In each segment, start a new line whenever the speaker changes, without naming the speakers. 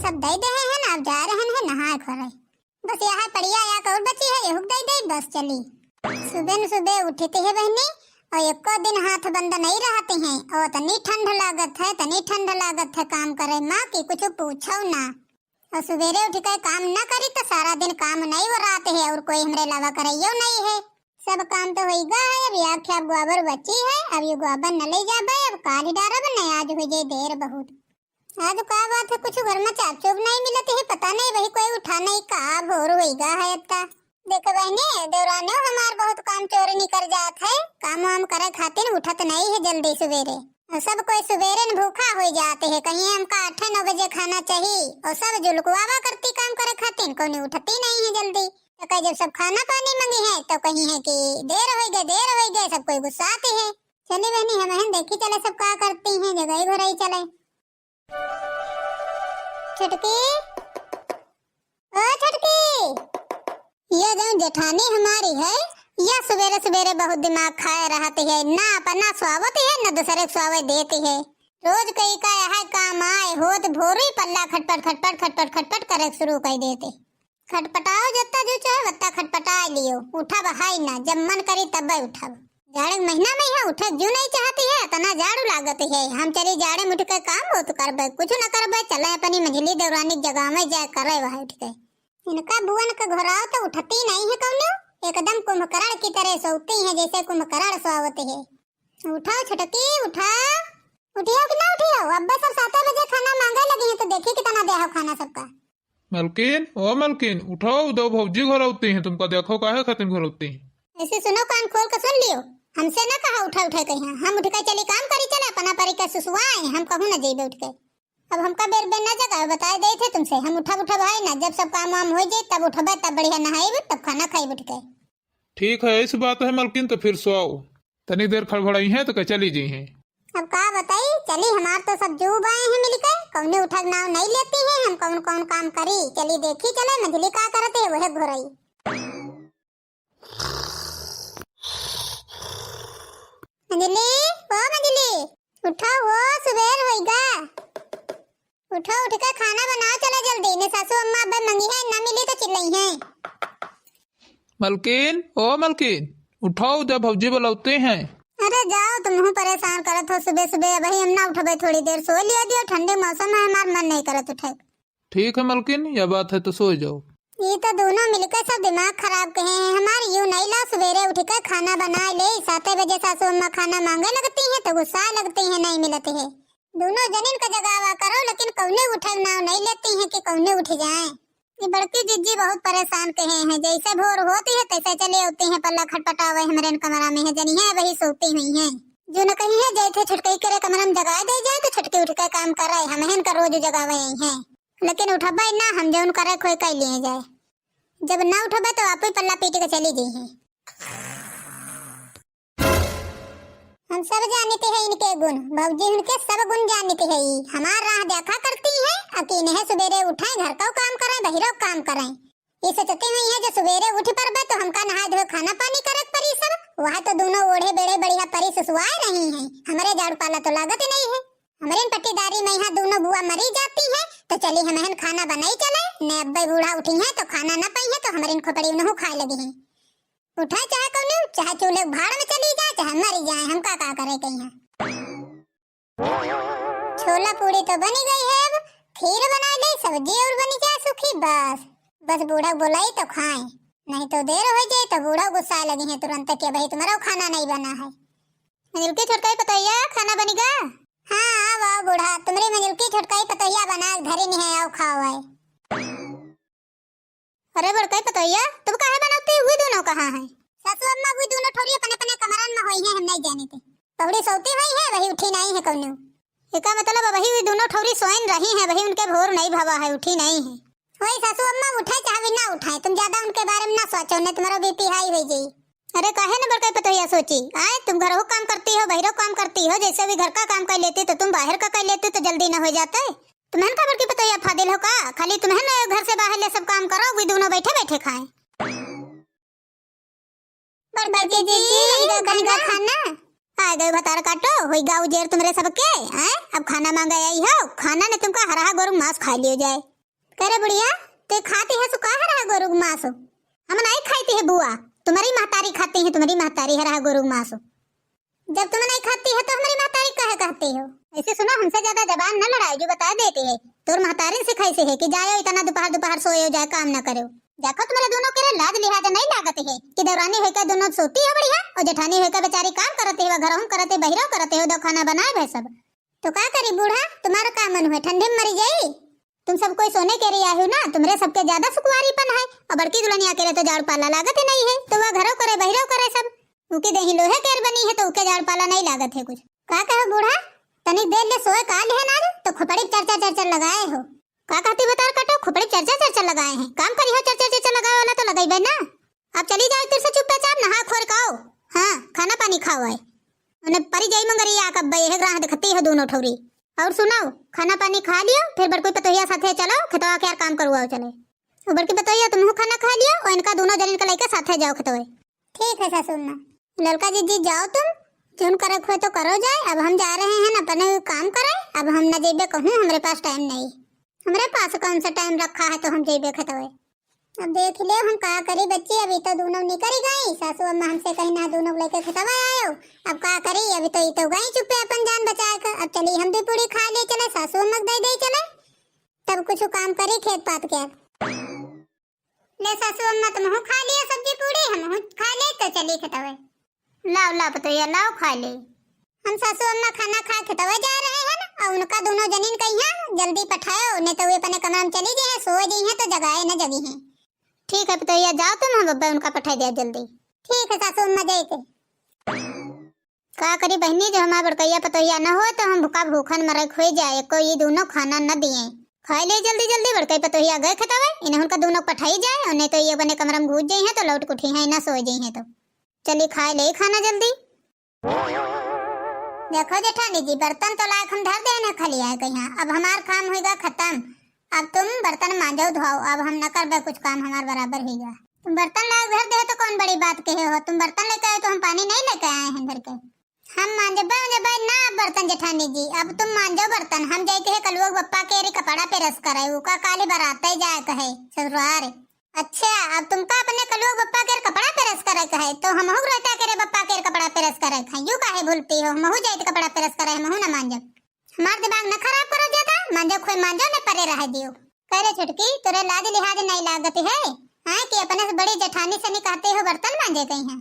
सब दे दे हैं ना, अब जा रहे हैं नहा खोरे। बस यहाँ पड़िया या और बची है, ये दे दे बस चली। सुबह सुबह उठते है बहनी और एक दिन हाथ बंद नहीं रहते हैं, और तनी ठंड लागत है, तनी ठंड लागत है काम करे माँ की कुछ पूछो ना। और सवेरे उठ के काम न करी तो सारा दिन काम नहीं हो रहा है, और कोई हमरे अलावा करियो नहीं है। सब काम तो होइगा है, अब आख्या गोबर बची है, अब ये गोबर न ले जाबे, अब काली डारब न, आज हो जाए देर बहुत। आज का बात है, कुछ घर में चाप चुप नहीं मिलती है, पता नहीं वही कोई उठा नहीं का भोर होइगा है। इतना देखो बहनी देवरानी हमार बहुत काम चोरी निकल जात है, काम वाम करे खातिर उठत नहीं है जल्दी सवेरे। और सब कोई सवेरे न भूखा हो जाते है, कहीं हमका 8-9 बजे खाना चाहिए, और सब जुलकुआवा करती काम करे खातिर, कोई उठती नहीं है जल्दी। तो कहीं जब सब खाना पानी मांगी है तो कहीं है कि देर हो गए, सब कोई गुस्साते है। चली बहनी हम देखी चले सब क्या करती है, जगह घर ही चले। छुटकी ओ छुटकी, ये जो जेठानी हमारी है, यह सवेरे सवेरे बहुत दिमाग खाए रहती है, ना अपना स्वागत है ना दूसरे को स्वागत देती है। रोज कहीं का है काम आए हो तो भोरी पल्ला खटपट करे शुरू कर देते। खटपटाओ जत्ता जो चाहे वत्ता खटपटा लियो, उठा बहाई ना, जब मन करी तब उठब। जाड़े महीना में यहाँ उठे जो नहीं चाहती है, तना झाड़ू लागत है। हम चली जाड़े में उठ के काम हो तो करबे, कुछ न करबे, चले अपनी मंझली देवरानी जगह में जाए करे वह उठ के। इनका बुवन का घोराव तो उठती नहीं है कौनो, एकदम कुंभकर्ण की तरह सोती है जैसे कुंभकर्ण सोवती है। उठाओ छुटकी उठा, उठियो कि ना उठियो, अब्बा सब 7 बजे खाना मांगे लगी है, तो देखी कितना दे हो खाना सबका।
मलकिन ओ मलकिन उठाओ, दो भौजी घर होती हैं, तुमको देखो काहे खातिर घर होती हैं।
ऐसे सुनो, कान खोल कर सुन लियो, हमसे ना कहा उठा कहीं, हम उठ के चली काम करी चले अपना परी का सुसुआए, हम कहूँ ना जेबे उठ के। अब हमका बेर बेर ना जगह बताए दे थे तुमसे, हम उठा भाई ना, जब सब काम वाम हो जाए तब उठबे, तब बढ़िया नहाए तब खाना खाई उठ के।
ठीक है ऐसी बात है मलकिन, तो फिर सोओ, तनी देर खड़बड़ाई है तो चली जी है।
अब का बताई चली, हमार तो सब जूब आए हैं मिलकर, कौने उठा नाव नहीं लेती है, हम कौन कौन काम करी चली देखी चले, मझली का करते है वह घोरई। मंजली ओ मंजली उठो, वो सुबह होइगा, उठो, उठ के खाना बनाओ चलो जल्दी, ने सासू अम्मा अब मंगी है ना मिली तो चिल्लाई है।
मलकिन ओ मलकिन उठाओ, जब भौजी बुलाते हैं।
अरे जाओ, तुम हूँ परेशान करत हो सुबह सुबह, अभी हम ना उठबे, थोड़ी देर सो लिया दियो, ठंडे मौसम है, हमार मन नहीं करत उठे।
ठीक है मलकिन, यह बात है तो सो जाओ।
ये तो दोनों मिलकर सब दिमाग खराब कहे हैं हमारे, यूं नहीं ला सवेरे उठ कर खाना बना ले, 7 बजे सासू अम्मा खाना मांगे लगती है तो गुस्सा लगती है, नहीं मिलते है। दोनों जनिन का जगावा करो, लेकिन कौने उठे नाव नहीं लेती है कि कौने उठ जाए। ये बड़की जिज्जी बहुत परेशान कहे हैं, जैसे भोर होती है तैसे चले होते हैं, पल्ला खटपटावे हमारे कमरा में है, जनी है वही सोती हुई है। जो न कहीं है जैसे छुटकी करे कमरा में जगा दे जाए तो छुटकी उठ कर काम कर रहे, हम का रोज जगावे है, लेकिन उठबे ना, हम जो करे कोई कह लिए जाए, जब ना उठबे तो आप ही पल्ला पीट के चली गई है। हम सब जानते हैं इनके गुण, भौजी उनके सब गुण जानते हैं, हमार राह देखा करती है, अकेले है सवेरे उठाए घर का काम करें, बहिरों काम करें, ये सोचती हुई है जो सवेरे उठ पड़बे तो हमका नहा धो खाना पानी करे परी सब, वहाँ तो दोनों ओढ़े बेड़े बढ़िया परी सुसुआए रही हैं, हमारे झाड़ू पाला तो लागत ही नहीं है। हमारे पट्टीदारी में यहाँ दोनों बुआ मरी जाती है, तो चली हम खाना बनाई चले, ने अब्बे बूढ़ा उठी है तो खाना न पाई है, तो हमारे खोपड़ी उन्हों खाए लगी है। उठाए चाहे कौन, चाहे चूल्हे भाड़ में चली जाए, चाहे मरी जाए, हम का करे कहीं। छोला पूरी तो बनी गई है, अब खीर बना ले, सब्जी और बनी जाए सूखी, बस बूढ़ा बोलाई तो खाए, नहीं तो देर हो जाए तो बूढ़ा गुस्सा लगी है तुरंत के भाई तुम्हारा खाना नहीं बना है। मंजिल की छोटकाई पतैया खाना बनेगा? हाँ वाह बूढ़ा, तुम्हारी मंजिल की छोटकाई पतैया बना धरी नहीं है, आओ खाओ है। अरे बड़काई पतैया तुम काहे बनाते हुई दोनों कहाँ है? सासू अम्मा हुई दोनों ठोरी अपने अपने कमरान में होई है, हम नहीं जाने थे, पौड़ी सोती हुई है वही उठी नहीं है कौनो, इसका मतलब वही हुई दोनों ठोरी सोइन रही है, वही उनके भोर नहीं भवा है, उठी नहीं है। वही सासू अम्मा उठाए चाहे ना उठाए, तुम ज्यादा उनके बारे में ना सोचो, नहीं तुम्हारा बीपी हाई हो जाए। अरे काहे न बड़काई पतैया सोची, आए तुम घरों काम करती हो बहिरों काम करती हो, जैसे भी घर का काम कर लेती तो तुम बाहर का कर लेती तो जल्दी न हो जाता है। तुम्हें खबर की पतैया फादिल हो का, खाली तुम्हें न घर से बाहर ले सब काम करो, वे दोनों बैठे बैठे खाएं। बड़की जी बनेगा खाना? आ गए भतार काटो होई गाँव जेर तुमरे सबके हैं। अब खाना मांगा आई हो, खाना ने तुमका हरा गोरु मांस खा लियो जाए। करे बुढ़िया ते खाती है सुका हरा गोरु मांस? हम नहीं खाती है बुआ, तुम्हारी महतारी खाती है, तुम्हारी महतारी हरा गोरु मांस। जब तुम नहीं खाती है तो हमारी महतारी कहे कहती हो? ऐसे सुनो, हमसे ज्यादा जबान न लड़ाओ, जो बता देती है तोर महतारी से कैसे है कि जायो इतना दोपहर दोपहर सोयो जाए काम न करो। देखो तुम्हारे दोनों के लाज लिहाज नहीं लागत है कि दौरानी होकर दोनों सोती है बढ़िया और जेठानी होकर बेचारी काम करते है, घरों करते बहिरों करते हो, दो खाना बनाए भै सब। तो क्या करी बूढ़ा, तुम्हारा का मन हुआ ठंडे में मरी जाई? तुम सब कोई सोने के लिए आयो ना, तुम्हारे सबके ज्यादा सुकुवारीपन है और बड़की दुल्हनिया के तो जाड़ पाला लागत ही नहीं है, तो वह घरों करे बहिरों करे सब। उनकी दही लोहे केर बनी है तो उनके जाड़ पाला नहीं लागत है कुछ। का कहो बूढ़ा, तनिक देर ले सोए काल है ना, तो खोपड़ी चर्चा लगाए हो? का कहती बतार काटो, खोपड़ी चर्चा लगाए हैं, काम करी हो चर्चा लगाए वाला तो लगाई बे ना। अब चली जाओ फिर से चुपचाप नहा खोर खाओ, हाँ खाना पानी खाओ है उन्हें परी जाई मंगरी आ कब बे ग्राह दिखती है दोनों ठौरी। और सुनाओ, खाना पानी खा लियो, फिर बड़कोई पतोहिया साथे चलो खेतवा के काम करवाओ चले। और बड़की पतोहिया तुम खाना खा लियो और इनका दोनों जन का लेके साथे जाओ खेतवे। ठीक है सासू मां। लड़का जी जाओ तुम, जोन करे खोए तो करो जाए। अब हम जा रहे हैं ना अपने काम करे, अब हम न जेबे कहूँ, हमारे पास टाइम नहीं। हमारे पास कौन सा टाइम रखा है तो हम जेबे खेतवे। अब देख ले हम का करी बच्ची, अभी तो दोनों निकल गई, सासू अम्मा हमसे कहीं ना दोनों लेके खेतवा आयो। अब का करी, अभी तो ये तो गई चुपे अपन जान बचा कर। अब चली हम भी पूरी खा ले चले, सासू अम्मा दे चले, तब कुछ काम करी खेत पात के। ले सासू अम्मा तुम खा लिया सब्जी पूरी, हम खा ले तो चली खेतवे। लाओ लाओ पतोहिया लाओ खा ले। हम सासू अम्मा खाना खा खेतवे जा रहे हैं ना, और उनका दोनों जनीन कहिया जल्दी पठाओ, नहीं तो वे अपने कमरा में चली गई है, सो गई है तो जगाए न जगी है। ठीक है पतोहिया जाओ तुम, हम बब्बा उनका पठा दिया जल्दी। ठीक है सासू अम्मा दे के। का करी बहनी, जो हमारा बड़कैया पतोहिया न हो तो हम भूखा भूखन मरे खोई जाए, को ये दोनों खाना न दिए। खाई ले जल्दी जल्दी, बड़कई पतोहिया गए खेतवे, इन्हें उनका दोनों पठाई जाए, और नहीं तो ये अपने कमरा में घुस गई है तो लौट कुठी है न सो गई है। तो चली खाए ले खाना जल्दी। देखो जेठानी जी, बर्तन तो लायक हम धर देने खाली आए कहीं, अब हमार काम होगा खत्म। अब तुम बर्तन मांजो धोओ, अब हम न करबे कुछ काम, हमार बराबर होगा। तुम बर्तन लायक धर दे तो कौन बड़ी बात कहे हो, तुम बर्तन लेके आए तो हम पानी नहीं लेके आए हैं घर के। हम मांजबे ना बर्तन जेठानी जी, अब तुम मांजो बर्तन, हम जाते है कलुआ बप्पा के रे कपड़ा पे रस करे, उका काले बराते जाए कहे ससुराल। अच्छा, अब तुमका अपने कलुआ बप्पा के कपड़ा पे रस करे कहे, तो हम हो रहता करे बप्पा के कपड़ा पे रस करे खाई, यू काहे भूलती हो? हम हो जाए कपड़ा पे रस करे, हम हो ना मांजब। हमार दिमाग न खराब करो ज्यादा, मांजो खोई मांजो न परे रह दियो। करे छुटकी, तोरे लाज लिहाज नहीं लागत है हां कि अपने से बड़ी जेठानी से नहीं कहते हो बर्तन मांजे कहीं है?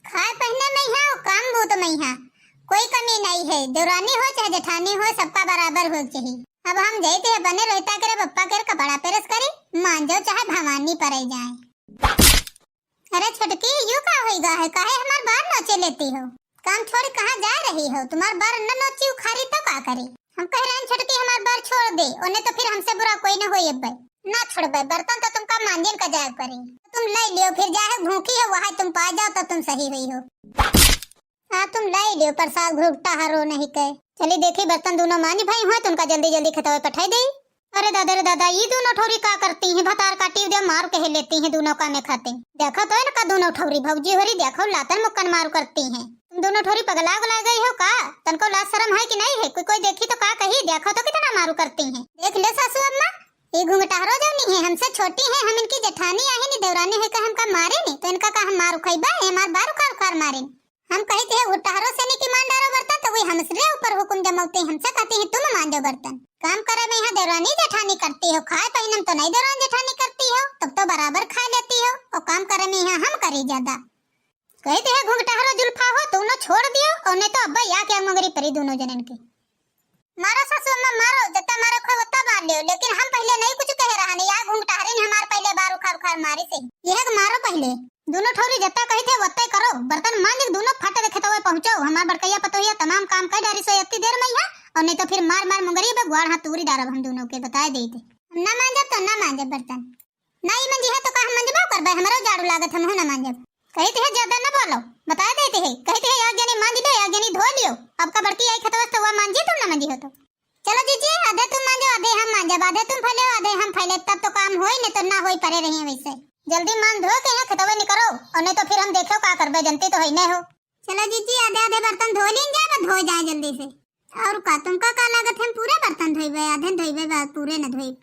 खाए पहने में है और काम भूत में है, कोई कमी नहीं है। देवरानी हो चाहे जेठानी हो, सबका बराबर हो चाहिए। अब हम जाते हैं बने रहता करे बप्पा के कपड़ा पे रस करे, मांजो चाहे भवानी परे जाए। अरे छुटकी, यू का होइगा है, काहे हमार बार नोचे लेती हो? काम छोड़ कहां जा रही हो? तुम्हार बार न नोची उखारी तो का करे? हम कह रहे हैं छुटकी हमार बार छोड़ दे, उन्हें तो फिर हमसे बुरा कोई न होए बे। ना छोड़बे बर्तन तो तुमका मांजन का जाए करे, तुम ले लियो, फिर जाए भूखी हो वहां तुम पा जाओ तो तुम सही हुई हो। हाँ तुम ले लियो, प्रसाद घुटता हरो नहीं कहे। चली देखी बर्तन दोनों मांझ भाई हुए तो उनका जल्दी जल्दी खतवे पठाई दे। अरे दादा ये दोनों ठौरी का करती हैं, भतार काटी दे मार कह लेती हैं, दोनों का में खाते। देखो तो इनका दोनों ठौरी भौजी होरी, देखो लातन मुक्कन मार करती हैं। तुम दोनों ठौरी पगला गला गई हो का? तनको लाज शर्म है कि नहीं है? कोई देखी तो का कही, देखो तो कितना मारू करती हैं। देख ले सासू अम्मा, ये घुंघटारो जो नहीं है, हमसे छोटी है, हम इनकी जेठानी आहे नहीं, देवरानी है का हमका मारे नहीं, तो इनका का हम मारू खाइबा, हमार बार उखाड़ उखाड़ मारे। हम कहते हैं घुटारो से नहीं कि मान डारो बर्तन, तो वही हमसे ऊपर हुक्म जमाते हैं, हमसे कहते हैं तुम मान दो बर्तन। काम करे में यहाँ देवरानी जेठानी करती हो, खाए पहनम तो नहीं देवरानी जेठानी करती हो, तब तो बराबर खा लेती हो, और काम करे में यहाँ हम करी ज्यादा। कहते हैं घुंघटारो जुल्फा हो तो उन्हें छोड़ दियो, और नहीं तो अब्बा या क्या मंगरी परी दोनों जनन की। मारो सासू अम्मा मारो, जितना मारो खो उतना मार लियो, लेकिन हम पहले नहीं कुछ कह रहा नहीं, या घुंघटारे ने हमार पहले बार उखाड़ उखाड़ मारी से, यह मारो पहले दोनों ठौरी जत्ता कही थे वत्ता करो, बर्तन मांज दोनों फटे देखे तो पहुंचो। हमार बड़कैया पतोहिया तमाम काम कर डारी सो इतनी देर में ही, और नहीं तो फिर मार मार मुंगरी पे गुआड़ हाथ तूरी डारब हम दोनों के बताए दे थे। हम ना मांजब तो ना मांजब बर्तन, नहीं मंजी है तो का हम मंजबा करबे, हमरो झाड़ू लागत हम हो ना मांजब। कहते हैं ज्यादा न बोलो, बताए देते हैं, कहते हैं एक जनी मांज लो एक जनी धो लियो, अब का बड़की आई खतवस तो वह मांजी तुम ना मांजी हो तो चलो जीजी, आधे तुम मांजो आधे हम मांजब, आधे तुम फैले आधे हम फैले, तब तो काम होई, नहीं तो ना होई परे रही वैसे। जल्दी मान धो के यहाँ खतवे निकरो, और नहीं तो फिर हम देखो का करबे, जनती तो है नहीं हो। चलो जीजी आधे आधे बर्तन धो लीन जा, धो जाए जल्दी से। और का तुमका का लागत हम पूरे बर्तन धोइबे, आधे धोइबे बात पूरे न धोइब।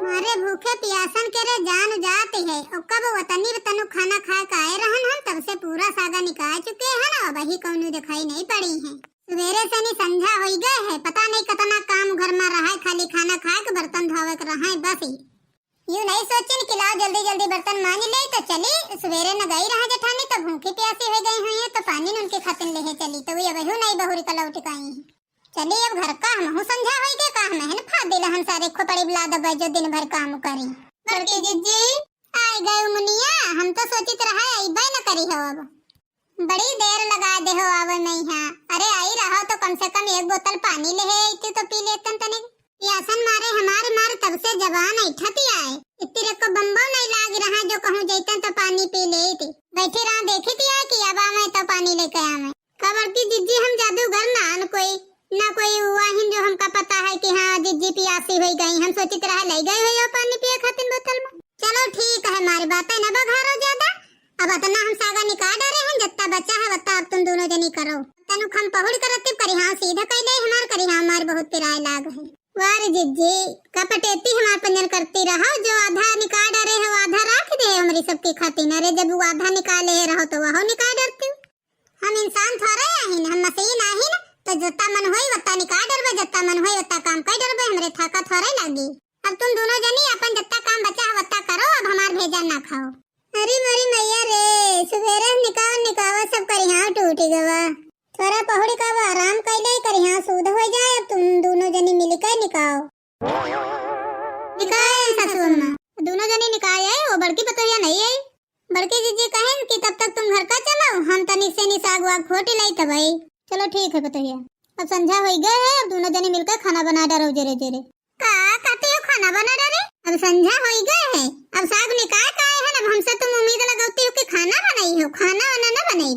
मारे भूखे प्यासन के रे जान जाती है। और कब वतनी तनु खाना खाए का आए रहन हम, तब से पूरा सागा निकाल चुके हैं ना, वही कौनो दिखाई नहीं पड़ी है। सवेरे से नहीं संझा हो गए है, पता नहीं कितना काम घर में रहा है, खाली खाना खाए के बर्तन धोवे के रहा है बस ही। यूं नहीं सोचिन कि लाओ जल्दी जल्दी बर्तन मांज ले तो चली, सवेरे न गई रहा जेठानी तो भूखी प्यासी हो गई हुई है, तो पानी न उनके खातिर ले चली, तो ये वही नहीं बहुरी का लौट आई है। चली अब घर का हम समझा होई के काम है न, फा दिला हम सारे खोपड़ी बुला दबे जो दिन भर काम करी। बड़की जीजी आए गए मुनिया, हम तो सोचित रहा आइबे न करी हो, अब बड़ी देर लगा दे हो आवे नहीं है। अरे आई रहा तो कम से कम एक बोतल पानी ले है इतनी तो पी लेतन तने। प्यासन मारे हमारे मार तब से जवान ऐठती आए, इतने को बम्बो नहीं लाग रहा जो कहूं जैतन तो पानी पी ले थी। बैठी रहा देखी थी आए कि अब मैं तो पानी लेके आवे। खबर की जीजी हम जादूगर ना कोई हुआ ही जो हमका पता है कि हाँ जीजी प्यासी हो गई, हम सोचित रहा ले गए हो पानी पिए खातिर बोतल में। चलो ठीक है हमारी बातें न बघारो ज्यादा, अब इतना हम सागा निकाल डरे हैं, जितना बच्चा है वत्ता अब तुम दोनों जनी करो। तनु खम पहुड़ करते करी हाँ सीधा कह दे हमार करी हाँ हमार बहुत किराए लाग है। वार जीजी कपटेती हमार पंजन करती रहो, जो आधा निकाल डरे हो आधा रख दे हमारी सबकी खातिर। अरे जब वो आधा निकाले रहो तो वह निकाल डरती। हम इंसान थोड़े आहिन, हम मशीन आहिन, तो जत्ता मन होई वत्ता निकाल डरबे, जत्ता मन होई वत्ता काम कर डरबे, हमरे थाका थोड़े लागी। अब तुम दोनों जनी अपन जत्ता काम बचा है वत्ता करो, अब हमार भेजन ना खाओ। अरे मरी मैया रे सवेरे निकावा सब करी हाँ टूटी गवा, थोड़ा पहुड़ी का वो आराम कर ले करी हाँ सूद हो जाए। अब तुम दोनों जनी मिलकर निकाओ। निकाए सासू अम्मा दोनों जनी निकाय है, वो बड़की पतोहिया नहीं है। बड़की जीजी कहें कि तब तक तुम घर का चलाओ, हम तनी से साग वाग खोटी लाई तब आई। चलो ठीक है पतोहिया, अब संझा हो गए है, अब दोनों जनी मिलकर खाना बना डालो जेरे जेरे। का कहते हो खाना बना डाले? अब संझा हो गए है, अब साग निकाल का आए हैं, अब हमसे तुम उम्मीद लगाती हो कि खाना बनाई हो, खाना वाना न बनाई।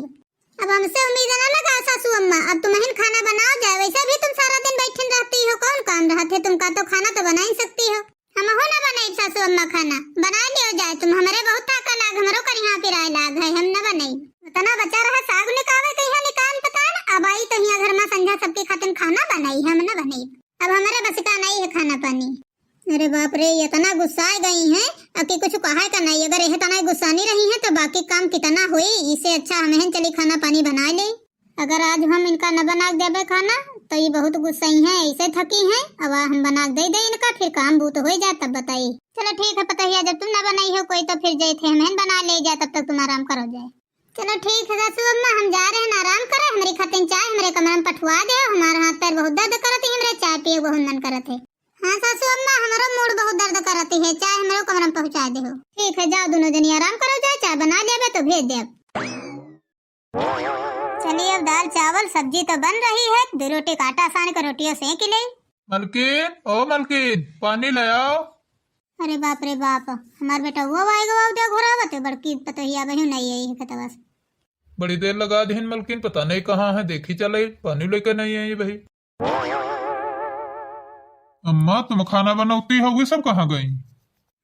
अब हमसे उम्मीद न लगा सासू अम्मा, अब तुम ही खाना बनाओ जाए, वैसे भी तुम सारा दिन बैठी रहती हो, कौन काम रहते तुमका, तो खाना तो बना ही सकती हो। हम हो ना बनाई सासू अम्मा खाना बना लियो जाए, तुम हमारे बहुत ताका लाग, हमरो करी हाँ किराए लाग है, हम न बनाई। उतना बचा रहा साग निकावे कहिया निकाल पता न, अब आई तो यहाँ घर में संझा सबके खातिर खाना बनाई, हम न बनाई। अब हमारे बस का नहीं है खाना पानी। अरे बाप रे इतना गुस्सा गई है, अब की कुछ कहा का नहीं, अगर यह तना गुस्सा नहीं रही है तो बाकी काम कितना हुई, इससे अच्छा हमें चली खाना पानी बना ले। अगर आज हम इनका न बना देवे खाना तो ये बहुत गुस्सा ही है, ऐसे थकी है, अब हम बना दे इनका, फिर काम बूत हो जाए तब बताइए। चलो ठीक है पता है, जब तुम न बनाई हो कोई तो फिर जाए थे हमें बना ले जाए, तब तक तुम आराम करो जाए। चलो ठीक है सासू अम्मा हम जा रहे हैं, आराम करे, हमारी खातिर चाय हमारे कमरे में पठवा दे, हमारा हाथ पैर बहुत दर्द करते हैं, हमारे चाय पिए बहुत मन करते। हाँ सासू अम्मा हमारा मूड बहुत दर्द करती है, चाय हमारे कमरे में पहुँचा दे। ठीक है जाओ दोनों जनी आराम करो जाए, चाय बना दे तो भेज दे। चलिए अब दाल चावल सब्जी तो बन रही है, 2 रोटी का आटा सान कर रोटियां सेक ले।
मलकिन ओ मलकिन पानी ले आओ।
अरे बाप रे बाप, हमार बेटा वो आएगा दे घोरावत बड़की पतोहिया बहू नहीं आई है कतवा से।
बड़ी देर लगा दी मलकिन, पता नहीं कहाँ है, देखी चले पानी लेकर नहीं आई भाई। अम्मा तुम खाना बनाती होगी, सब कहाँ गई?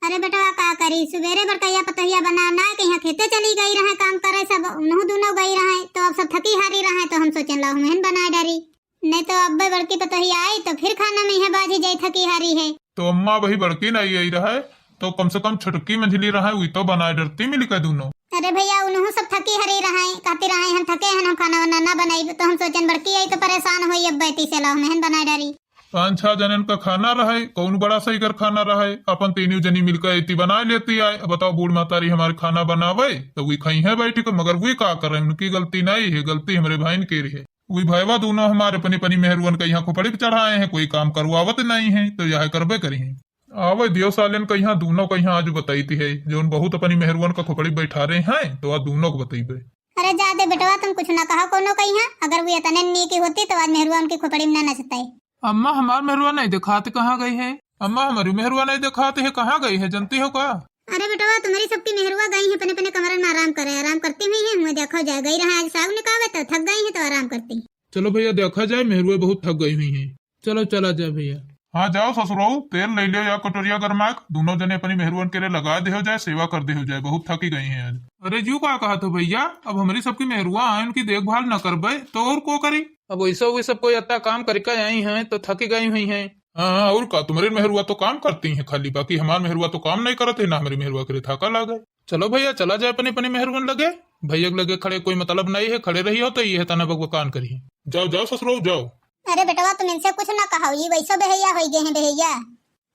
अरे बेटा का करी, सवेरे बड़कैया पतोहिया बनाना है, कहीं खेते चली गई रहे काम करे, सब उन्हों दोनों गई रहे, तो अब सब थकी हारी रहे, तो हम सोचन ला हमें बना डरी, नहीं तो अब बड़की पतोहिया आई तो फिर खाना में है बाजी जाई थकी हारी है।
तो अम्मा वही बड़की नहीं आई रहा है, तो कम से कम छुटकी मंझली रहा है, वही तो बना डरती मिली का दोनों।
अरे भैया उन्हों सब थकी हरी रहे, कहती रहे हम थके हैं, हम खाना वाना ना बनाई, तो हम सोचन बड़की आई तो परेशान हुई, अब बैठी से ला हमें बना डरी।
5-6 जनन का खाना रहे, कौन बड़ा सही कर खाना रहे, अपन तीनों जनी मिलकर इतनी बना लेती आए। अब बताओ बूढ़ मातारी हमारे खाना बनावे तो वही खाई है बैठी को, मगर वही का करे, उनकी गलती नहीं है, गलती हमारे भाई की रही है। वही भाईवा दोनों हमारे अपनी अपनी मेहरुअन का यहाँ खोपड़ी चढ़ाए हैं, कोई काम करवावत नहीं है, तो यह करबे करी है। आवे दियो सालन का यहाँ दोनों का यहाँ आज बताई थी है, जो बहुत अपनी मेहरुअन का खोपड़ी बैठा रहे हैं, तो आज दोनों को बताइबे।
अरे जादे बेटवा तुम कुछ ना कहा कोनो कहीं, अगर वो इतने नी की होती तो आज मेहरुआ की खोपड़ी में ना नचताई।
अम्मा हमार मेहरुआ नहीं दिखाते कहाँ गई है? अम्मा हमारी मेहरुआ नहीं दिखाते है, कहाँ गई है जानती हो का?
अरे बेटवा तुम्हारी सबकी मेहरुआ गई है अपने अपने कमरे में आराम करे, आराम करती हुई है, मुझे देखो जा गई रहा आज साग निकावे तो थक गई है तो आराम करती।
चलो भैया देखा जाए, मेहरुआ बहुत थक गई हुई है, चलो चला जाए भैया। हाँ जाओ ससुराऊ, तेल ले लियो या कटोरिया गरमाक, दोनों जने अपनी मेहरुअन के लिए लगा दे हो जाए, सेवा कर दे हो जाए, बहुत थकी गई हैं आज। अरे जीव का कहा तो भैया, अब हमारी सबकी मेहरुआ आए, उनकी देखभाल न करबे तो और को करी।
अब वैसा कोई अत्ता काम करके आई हैं तो थकी गई हुई हैं।
हाँ और का, तुम्हारी मेहरुआ तो काम करती हैं खाली, बाकी हमारी मेहरुआ तो काम नहीं करते ना, हमारी मेहरुआ के लिए थका ला गए। चलो भैया चला जाए अपने अपने मेहरुअन लगे, भैया लगे खड़े कोई मतलब नहीं है, खड़े रही हो तो ये है तना बकवान करिए। जाओ जाओ ससुराऊ जाओ।
अरे बेटवा तुम इनसे कुछ ना कहो, ये वैसा भैया हो गए हैं भैया,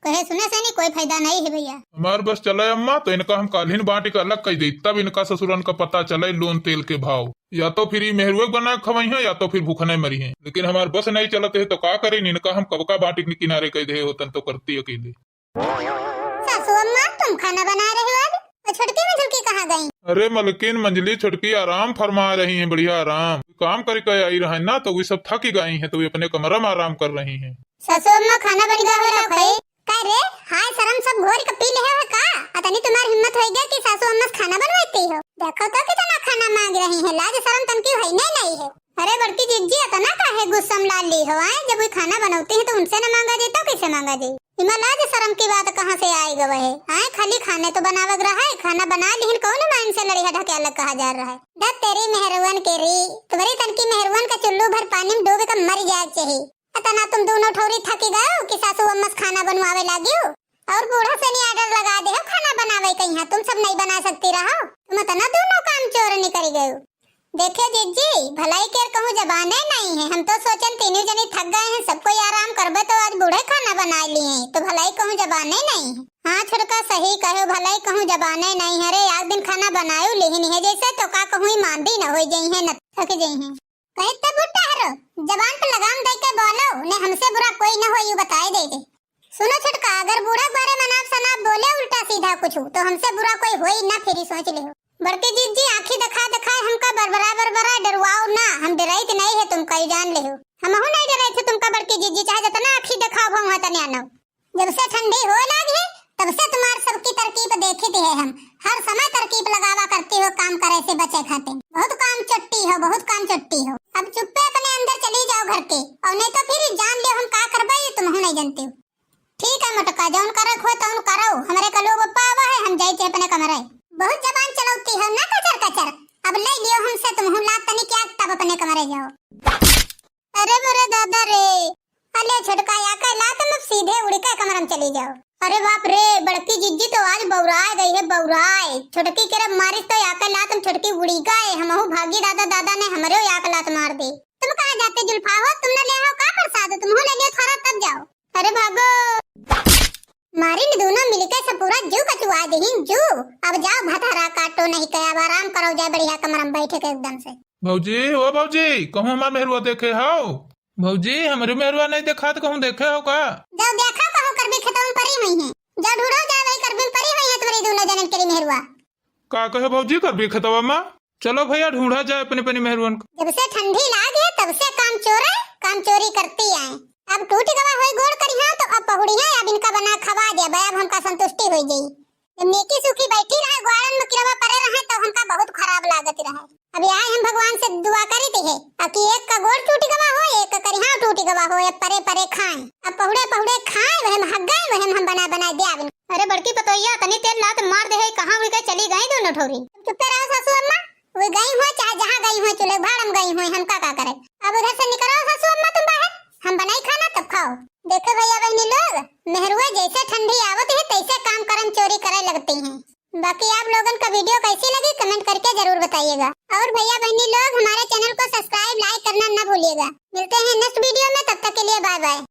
कहे सुने से नहीं कोई फायदा नहीं है भैया।
हमारे बस चले अम्मा, तो इनका हम कालीन बांट के अलग कर दी, तब इनका ससुरन का पता चले लोन तेल के भाव, या तो फिर मेहरुए बना खवाई है या तो फिर भूखने मरी है, लेकिन हमारे बस नहीं चलते है तो का करें, इनका हम कब का बाटी के किनारे कह दे होतन तो करती अकेले।
सासू अम्मा तुम खाना बना रहे हो, अब छुटकी में झुकी कहाँ गई?
अरे मलकिन मंजली छुटकी आराम फरमा रही हैं, बढ़िया आराम काम करके आई रहे ना, तो वे सब थकी गई हैं, तो वे अपने कमरा में आराम कर रही हैं।
सासू अम्मा खाना बन गया हो रखा है का रे? हाय शर्म सब घोर के पी ले है का? अतनी तुम्हारी हिम्मत हो गया कि सासू अम्मा से खाना बनवाती हो? देखो तो कितना खाना मांग रही है, लाज शर्म तनकी है नहीं है। अरे बड़की जिज्जी अतना काहे गुस्सा में ला ली हो? आए जब कोई खाना बनाते हैं तो उनसे न मांगा जाए तो किसे मांगा जाए? इमा लाज शर्म की बात कहाँ से आएगा वह? आए खाली खाने तो बनावग रहा है, खाना बना लिहिन कौन मान से लड़िया ढके अलग कहा जा रहा है। दत तेरी मेहरवन के री, तुम्हारी तनकी मेहरवन का चुल्लू भर पानी में डूबे का मर जाए चाहिए। अतना तुम दोनों ठौरी थकी गए हो कि सासू अम्मा से खाना बनवावे लगी हो, और बूढ़ा से नहीं आर्डर लगा दे हो खाना बनावे कहीं, तुम सब नहीं बना सकती रहो, तुम इतना दोनों काम चोर नहीं करी गए। देखे जिज्जी भलाई के कहूँ जबाने नहीं है, हम तो सोचन तीनों जनी थक गए हैं, सबको आराम करबे तो आज बूढ़े खाना बना लिए तो भलाई कहूँ जबाने नहीं है। हाँ छुड़का सही कहो, भलाई कहूँ जबाने नहीं है। अरे एक दिन खाना बनायो लेहिन है जैसे तो का कहूँ मांदी न हो जाई है न थक जाई है। कहे तब बुट्टा हरो जबान पे लगाम दे के बोलो, ने हमसे बुरा कोई न हो यू बताए दे दे। सुनो छुटका, अगर बूढ़ा बारे मनाब सनाब बोले उल्टा सीधा कुछ तो हमसे बुरा कोई हो ही ना, फिर सोच ले। बड़के जिज्जी आंखें दिखा हमका बरबरा डरवाओ ना, हम डराई नहीं है, तुम कई जान ले हो, हम नहीं डराए थे तुमका बड़के जिज्जी, चाहे जितना आंखें दिखाओ हम तने आनो। जब से ठंडी हो लगी है तब से तुम्हार सबकी तरकीब देखी है, हम हर समय तरकीब लगावा करती हो काम करे से बचे खाते, बहुत काम चट्टी हो, बहुत काम चट्टी हो। अब चुप्पे अपने अंदर चली जाओ घर के, और नहीं तो फिर जान लियो हम का करबे तुम नहीं जानते हो। ठीक है मटका, जौन करे खो तौन करो, हमारे कलो बप्पा आवा है, हम जाए अपने कमरे। बहुत जबान चलाती हो ना कचर कचर, अब ले लियो हमसे तुम लात तनी क्या, तब अपने कमरे जाओ। अरे मेरे दादा रे, अले छटका या का लात में सीधे उड़ के कमरे में चली जाओ। अरे बाप रे, बड़की जिज्जी तो आज बौराए गई है, बौराए। छुटकी के मारिस तो या का लात में छुटकी उड़ी गए, हमहु भागी दादा ने हमरे या का लात मार दी। तुम कहां जाते जुल्फा हो, तुमने ले आओ का प्रसाद, तुम ले लियो थोड़ा तब जाओ। अरे भागो, मारी ने दोनों मिलके सब पूरा जू कचुआ देहिन जू। अब जाओ भथारा काटो नहीं कया, अब आराम करो जाए बढ़िया कमरा में बैठे के एकदम से।
भौजी ओ भौजी, कहूँ हमार मेहरुआ देखे हो?
भौजी हमारे मेहरुआ नहीं देखा तो कहूँ देखे हो का?
जाओ देखा कहो करबे खतम परी हुई है, जाओ ढूंढो जाए वही करबे परी हुई है तुम्हारी दोनों जनन के मेहरुआ।
का कहे भौजी कर भी खतवा माँ?
चलो भैया ढूंढा जाए अपने अपने मेहरुअन को।
जब से ठंडी लाग है तब से काम चोरी करती आए। अब टूट गवा होई गोड़ करी हां तो अब पहुड़ी है, अब इनका बना खवा दे भाई, अब हमका संतुष्टि हो गई। जब नेकी सुखी बैठी रहे ग्वारन में किरवा परे रहे तो हमका बहुत खराब लागत रहे। अब यहाँ हम भगवान से दुआ करी थी कि एक का गोड़ टूट गवा हो, एक का करी हां टूट गवा हो, अब परे परे खाएं, अब पहुड़े खाएं, वह हम हग गए, वह हम बना दे। अब अरे बड़की पतोइया तनी तेल लात मार दे है, कहां उड़ के चली गई दोनों ठोरी। चुप रहो सासू अम्मा, वो गई हो चाहे जहां गई हो, चूल्हे भाड़ में गई हो, हम का करे। अब उधर से निकलो सासू अम्मा, तुम बाहर, हम बनाई खाना तब खाओ। देखो भैया बहनी लोग, मेहरुआ जैसे ठंडी आवत है तैसे काम करम चोरी करे लगती हैं। बाकी आप लोगों का वीडियो कैसी लगी कमेंट करके जरूर बताइएगा, और भैया बहनी लोग हमारे चैनल को सब्सक्राइब लाइक करना न भूलिएगा। मिलते हैं नेक्स्ट वीडियो में, तब तक के लिए बाय बाय।